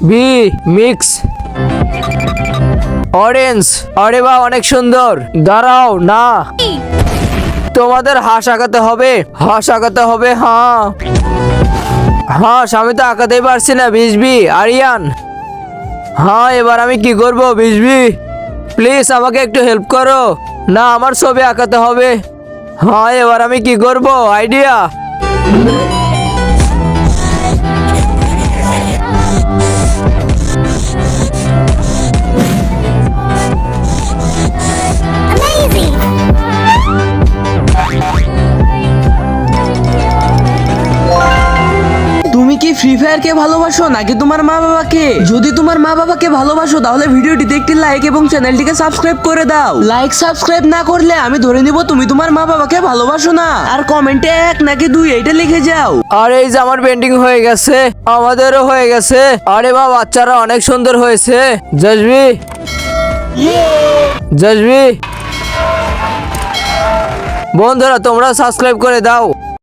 B mix orange. আরে বাহ, অনেক সুন্দর। দাঁড়াও না, তোমাদের হাঁস আঁকাতে হবে, হাঁস আঁকাতে হবে। হ্যাঁ হাঁস আমি তো আঁকাতেই পারছি না। বিজবি আরিয়ান। হ্যাঁ এবার আমি কি করব বিজবি? প্লিজ আমাকে একটু হেল্প করো না, আমার ছবি আঁকাতে হবে। হ্যাঁ এবার আমি কি করব? আইডিয়া। তুমি কি ফ্রি ফায়ার কে ভালোবাসো নাকি তোমার মা বাবাকে? যদি তোমার মা বাবাকে ভালোবাসো তাহলে ভিডিওটিতে একটি লাইক এবং চ্যানেলটিকে সাবস্ক্রাইব করে দাও। লাইক সাবস্ক্রাইব না করলে আমি ধরে নিব তুমি তোমার মা বাবাকে ভালোবাসো না। আর কমেন্টে 1 নাকি 2 এইটা লিখে যাও। আর এই যে আমার পেন্টিং হয়ে গেছে, আমাদেরও হয়ে গেছে। আরে বাহ, বাচ্চারা অনেক সুন্দর হয়েছে। জজবি জজবি, বন্ধুরা তোমরা সাবস্ক্রাইব করে দাও।